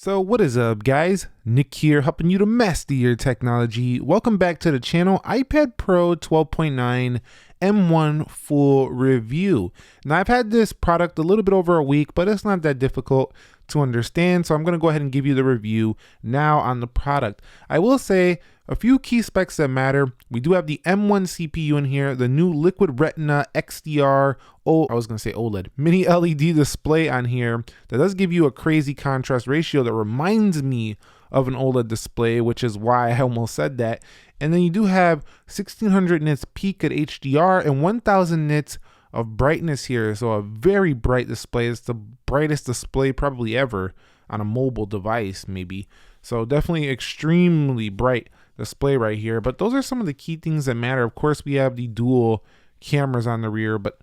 So what is up, guys? Nick here, helping you to master your technology. Welcome back to the channel. iPad Pro 12.9 M1 full review. Now I've had this product a little bit over a week, but it's not that difficult to understand, so I'm going to go ahead and give you the review now on the product. I will say a few key specs that matter. We do have the M1 CPU in here, the new liquid Retina XDR, OLED, mini LED display on here that does give you a crazy contrast ratio that reminds me of an OLED display, which is why I almost said that. And then you do have 1600 nits peak at HDR and 1000 nits of brightness here. So a very bright display. It's the brightest display probably ever on a mobile device, maybe. So definitely extremely bright display right here. But those are some of the key things that matter. Of course, we have the dual cameras on the rear, but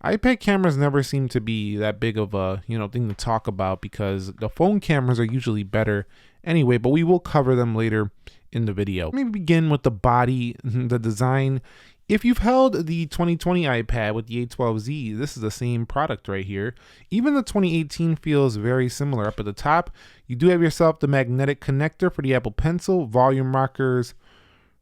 iPad cameras never seem to be that big of a thing to talk about because the phone cameras are usually better anyway, but we will cover them later in the video. Let me begin with the body, the design. If you've held the 2020 iPad with the A12Z, this is the same product right here. Even the 2018 feels very similar. Up at the top, you do have yourself the magnetic connector for the Apple Pencil, volume rockers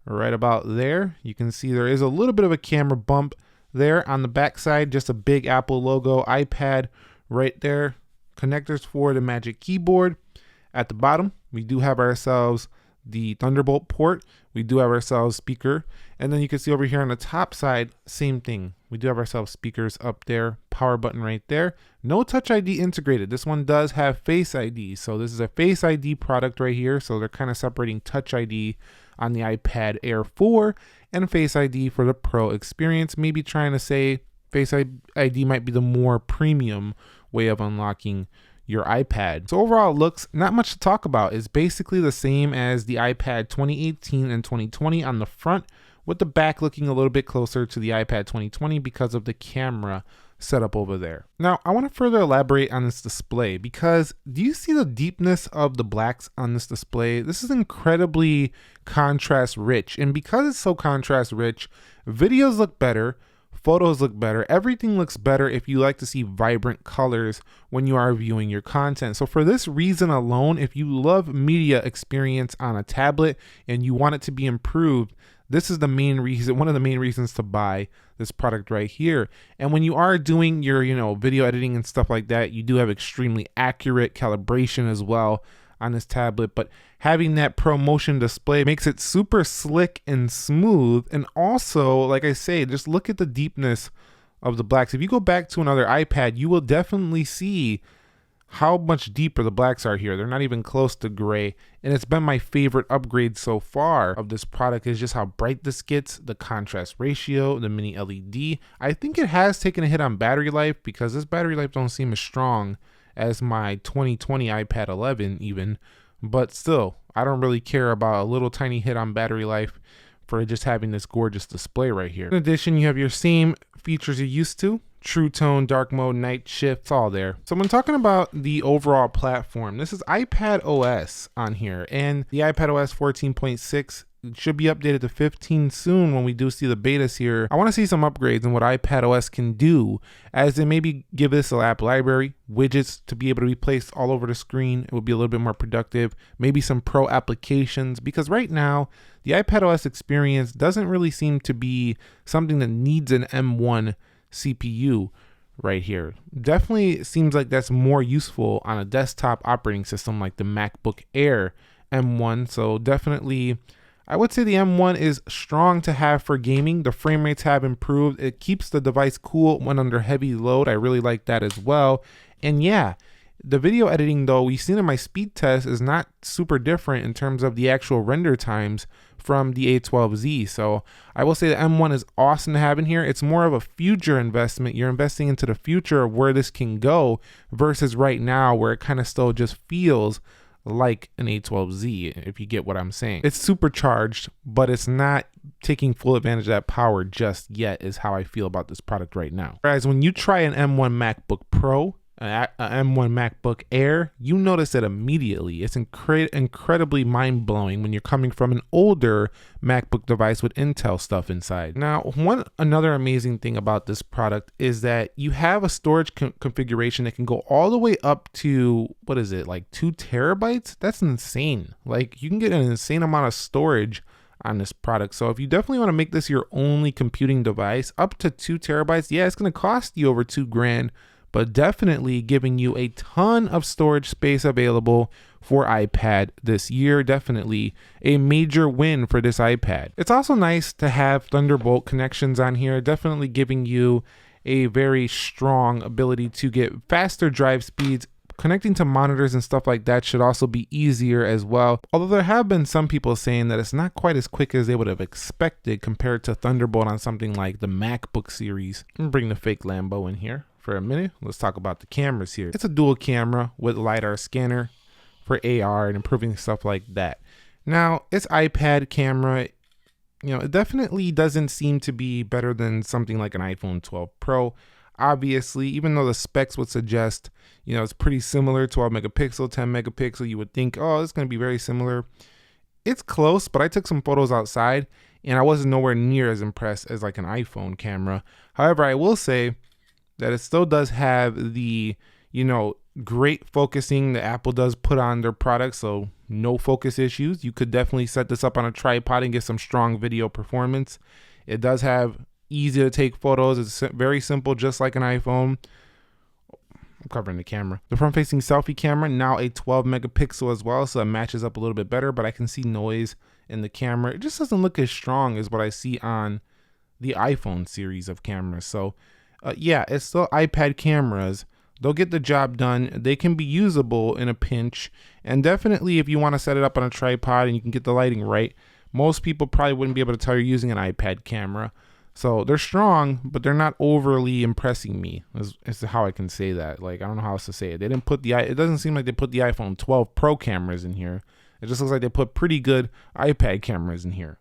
right about there. You can see there is a little bit of a camera bump there on the back side, just a big Apple logo, iPad right there, connectors for the Magic Keyboard. At the bottom, we do have ourselves the Thunderbolt port. We do have ourselves speaker, and then you can see over here on the top side, same thing. We do have ourselves speakers up there, power button right there. No Touch ID integrated. This one does have Face ID, so this is a Face ID product right here. So they're kind of separating Touch ID on the iPad Air 4 and Face ID for the Pro experience. Maybe trying to say Face ID might be the more premium way of unlocking your iPad. So overall it looks not much to talk about. It's basically the same as the iPad 2018 and 2020 on the front, with the back looking a little bit closer to the iPad 2020 because of the camera setup over there. Now I want to further elaborate on this display because do you see the deepness of the blacks on this display? This is incredibly contrast rich, and because it's so contrast rich, videos look better, photos look better, everything looks better if you like to see vibrant colors when you are viewing your content. So for this reason alone, if you love media experience on a tablet and you want it to be improved, this is the main reason, one of the main reasons to buy this product right here. And when you are doing your, video editing and stuff like that, you do have extremely accurate calibration as well on this tablet, but having that ProMotion display makes it super slick and smooth. And also, like I say, just look at the deepness of the blacks. If you go back to another iPad, you will definitely see how much deeper the blacks are here. They're not even close to gray. And it's been my favorite upgrade so far of this product is just how bright this gets, the contrast ratio, the mini LED. I think it has taken a hit on battery life because this battery life don't seem as strong as my 2020 iPad 11 even, but still, I don't really care about a little tiny hit on battery life for just having this gorgeous display right here. In addition, you have your same features you're used to. True tone, dark mode, night shift, it's all there. So when talking about the overall platform, this is iPad OS on here, and the iPad OS 14.6 should be updated to 15 soon when we do see the betas here. I want to see some upgrades in what iPad OS can do, as they maybe give this an app library, widgets to be able to be placed all over the screen. It would be a little bit more productive. Maybe some pro applications, because right now the iPad OS experience doesn't really seem to be something that needs an M1 CPU right here. Definitely seems like that's more useful on a desktop operating system like the MacBook Air M1. So definitely I would say the M1 is strong to have for gaming. The frame rates have improved. It keeps the device cool when under heavy load. I really like that as well. And yeah, the video editing though, we've seen in my speed test, is not super different in terms of the actual render times from the A12Z. So I will say the M1 is awesome to have in here. It's more of a future investment. You're investing into the future of where this can go versus right now where it kind of still just feels like an A12Z, if you get what I'm saying. It's supercharged, but it's not taking full advantage of that power just yet, is how I feel about this product right now. Whereas when you try an M1 MacBook Pro, a M1 MacBook Air, you notice it immediately. It's incredibly mind-blowing when you're coming from an older MacBook device with Intel stuff inside. Now, another amazing thing about this product is that you have a storage configuration that can go all the way up to, what is it, like 2 terabytes? That's insane. Like, you can get an insane amount of storage on this product. So if you definitely want to make this your only computing device, up to 2 terabytes, yeah, it's going to cost you over $2,000, but definitely giving you a ton of storage space available for iPad this year. Definitely a major win for this iPad. It's also nice to have Thunderbolt connections on here, definitely giving you a very strong ability to get faster drive speeds. Connecting to monitors and stuff like that should also be easier as well. Although there have been some people saying that it's not quite as quick as they would have expected compared to Thunderbolt on something like the MacBook series. I'm gonna bring the fake Lambo in here for a minute. Let's talk about the cameras here. It's a dual camera with LiDAR scanner for AR and improving stuff like that. Now, its iPad camera, it definitely doesn't seem to be better than something like an iPhone 12 Pro. Obviously, even though the specs would suggest, it's pretty similar, 12 megapixel, 10 megapixel, you would think, oh, it's going to be very similar. It's close, but I took some photos outside and I wasn't nowhere near as impressed as like an iPhone camera. However, I will say that it still does have the, great focusing that Apple does put on their products. So no focus issues. You could definitely set this up on a tripod and get some strong video performance. It does have easy to take photos. It's very simple, just like an iPhone. I'm covering the camera. The front facing selfie camera, now a 12 megapixel as well. So it matches up a little bit better, but I can see noise in the camera. It just doesn't look as strong as what I see on the iPhone series of cameras. So yeah, it's still iPad cameras. They'll get the job done. They can be usable in a pinch. And definitely if you want to set it up on a tripod and you can get the lighting right, most people probably wouldn't be able to tell you're using an iPad camera. So they're strong, but they're not overly impressing me, is how I can say that. Like, I don't know how else to say it. They didn't put it doesn't seem like they put the iPhone 12 Pro cameras in here. It just looks like they put pretty good iPad cameras in here.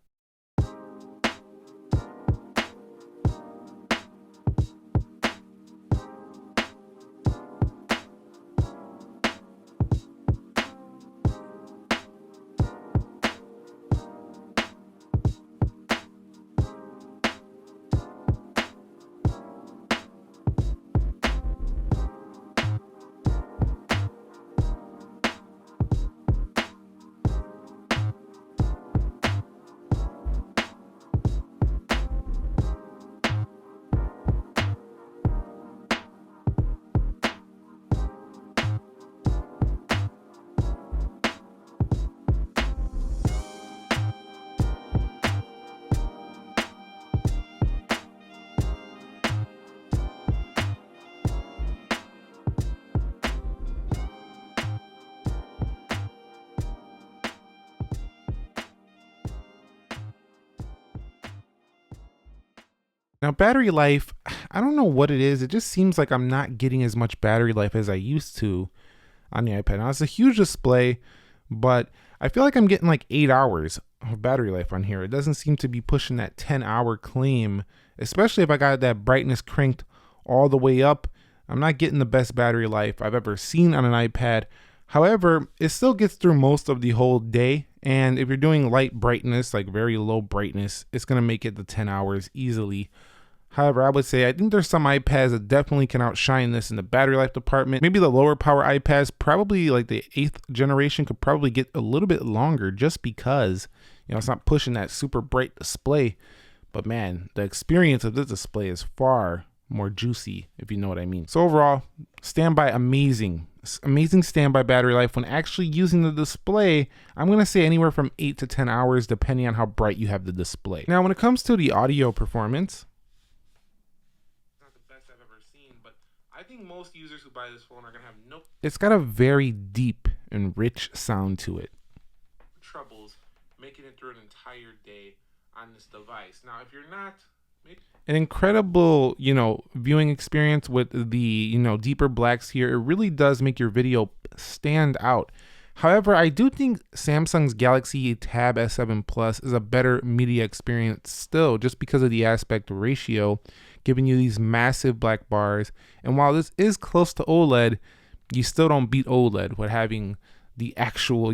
Now, battery life, I don't know what it is. It just seems like I'm not getting as much battery life as I used to on the iPad. Now, it's a huge display, but I feel like I'm getting like 8 hours of battery life on here. It doesn't seem to be pushing that 10-hour claim, especially if I got that brightness cranked all the way up. I'm not getting the best battery life I've ever seen on an iPad. However, it still gets through most of the whole day. And if you're doing light brightness, like very low brightness, it's going to make it to 10 hours easily. However, I would say I think there's some iPads that definitely can outshine this in the battery life department. Maybe the lower power iPads, probably like the 8th generation, could probably get a little bit longer just because, it's not pushing that super bright display. But man, the experience of this display is far more juicy, if you know what I mean. So overall, standby, amazing standby battery life. When actually using the display, I'm going to say anywhere from 8 to 10 hours, depending on how bright you have the display. Now, when it comes to the audio performance, I think most users who buy this phone are going to have it's got a very deep and rich sound to it. Troubles making it through an entire day on this device. Now, if you're not, an incredible, viewing experience with the, deeper blacks here. It really does make your video stand out. However, I do think Samsung's Galaxy Tab S7 Plus is a better media experience still, just because of the aspect ratio giving you these massive black bars. And while this is close to OLED, you still don't beat OLED with having the actual,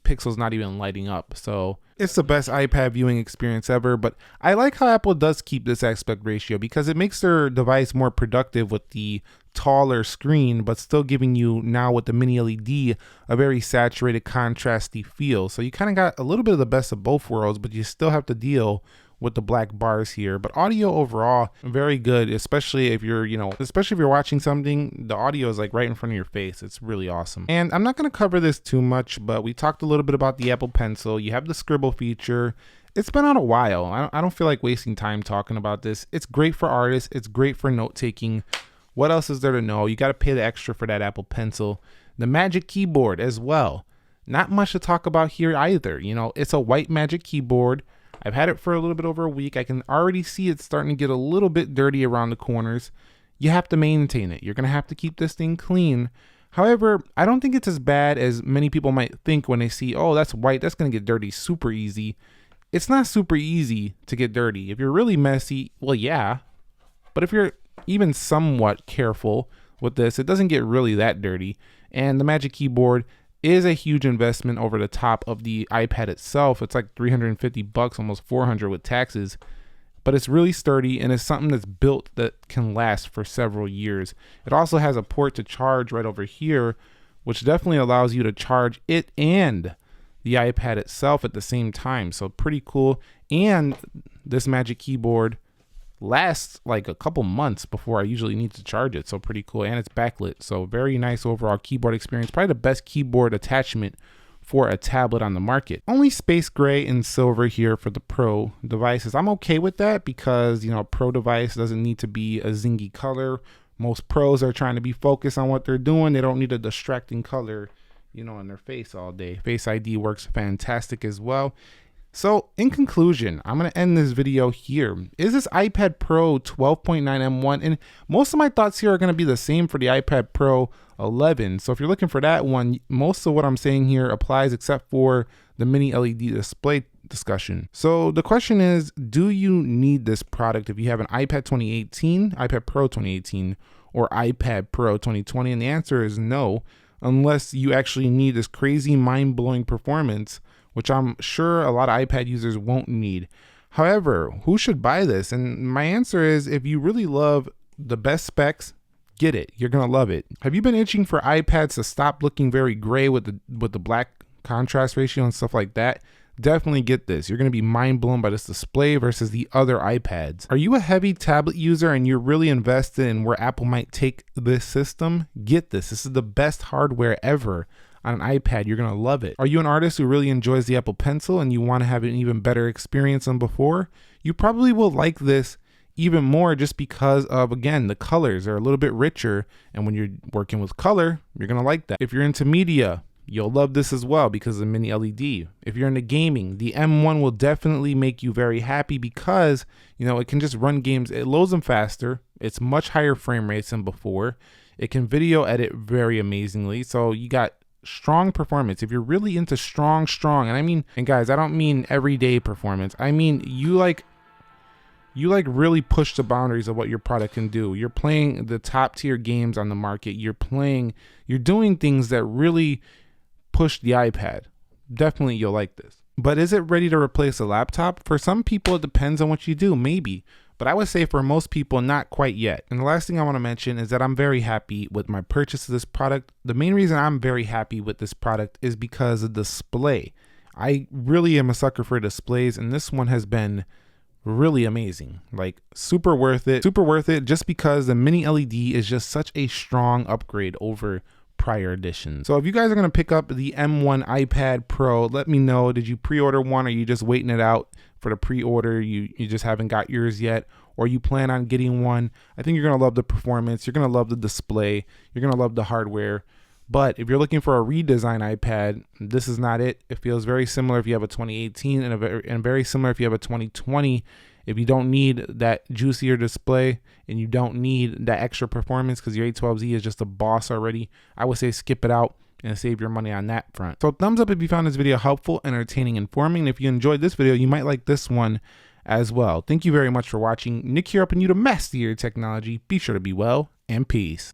pixels not even lighting up. So it's the best iPad viewing experience ever. But I like how Apple does keep this aspect ratio because it makes their device more productive with the taller screen, but still giving you now with the mini LED a very saturated, contrasty feel. So you kind of got a little bit of the best of both worlds, but you still have to deal with the black bars here. But audio overall, very good, especially if you're, watching something, the audio is like right in front of your face. It's really awesome. And I'm not going to cover this too much, but we talked a little bit about the Apple Pencil. You have the scribble feature. It's been out a while. I don't feel like wasting time talking about this. It's great for artists. It's great for note taking. What else is there to know? You got to pay the extra for that Apple Pencil. The Magic Keyboard as well. Not much to talk about here either. It's a white Magic Keyboard. I've had it for a little bit over a week. I can already see it's starting to get a little bit dirty around the corners. You have to maintain it. You're going to have to keep this thing clean. However, I don't think it's as bad as many people might think when they see, oh, that's white, that's going to get dirty super easy. It's not super easy to get dirty. If you're really messy, well, yeah. But if you're even somewhat careful with this, it doesn't get really that dirty. And the Magic Keyboard is a huge investment over the top of the iPad itself. It's like $350, almost $400 with taxes, but it's really sturdy and it's something that's built that can last for several years. It also has a port to charge right over here, which definitely allows you to charge it and the iPad itself at the same time. So pretty cool. And this Magic Keyboard lasts like a couple months before I usually need to charge it. So pretty cool. And it's backlit. So very nice overall keyboard experience. Probably the best keyboard attachment for a tablet on the market. Only space gray and silver here for the Pro devices. I'm okay with that because, a Pro device doesn't need to be a zingy color. Most pros are trying to be focused on what they're doing. They don't need a distracting color, in their face all day. Face ID works fantastic as well. So in conclusion, I'm going to end this video here. Is this iPad Pro 12.9 M1? And most of my thoughts here are going to be the same for the iPad Pro 11. So if you're looking for that one, most of what I'm saying here applies except for the mini LED display discussion. So the question is, do you need this product if you have an iPad 2018, iPad Pro 2018, or iPad Pro 2020? And the answer is no, unless you actually need this crazy mind-blowing performance, which I'm sure a lot of iPad users won't need. However, who should buy this? And my answer is, if you really love the best specs, get it. You're gonna love it. Have you been itching for iPads to stop looking very gray with the black contrast ratio and stuff like that? Definitely get this. You're gonna be mind blown by this display versus the other iPads. Are you a heavy tablet user and you're really invested in where Apple might take this system? Get this. This is the best hardware ever on an iPad. You're gonna love it. Are you an artist who really enjoys the Apple Pencil and you want to have an even better experience than before? You probably will like this even more just because of, again, the colors are a little bit richer, and when you're working with color, you're gonna like that. If you're into media, you'll love this as well because of the mini LED. If you're into gaming, the M1 will definitely make you very happy because, it can just run games. It loads them faster. It's much higher frame rates than before. It can video edit very amazingly. So you got strong performance. If you're really into strong, and guys, I don't mean everyday performance. I mean, you like really push the boundaries of what your product can do. You're playing the top tier games on the market. You're doing things that really push the iPad. Definitely you'll like this. But is it ready to replace a laptop? For some people, it depends on what you do, maybe. But I would say for most people, not quite yet. And the last thing I want to mention is that I'm very happy with my purchase of this product. The main reason I'm very happy with this product is because of the display. I really am a sucker for displays, and this one has been really amazing. Like super worth it just because the mini LED is just such a strong upgrade over prior editions. So if you guys are going to pick up the M1 iPad Pro, let me know. Did you pre-order one, or are you just waiting it out for the pre-order? You just haven't got yours yet, or you plan on getting one? I think you're going to love the performance. You're going to love the display. You're going to love the hardware. But if you're looking for a redesigned iPad, this is not it. It feels very similar if you have a 2018 and very similar if you have a 2020. If you don't need that juicier display and you don't need that extra performance because your A12Z is just a boss already, I would say skip it out and save your money on that front. So thumbs up if you found this video helpful, entertaining, informing. And if you enjoyed this video, you might like this one as well. Thank you very much for watching. Nick here, helping you to master your technology. Be sure to be well, and peace.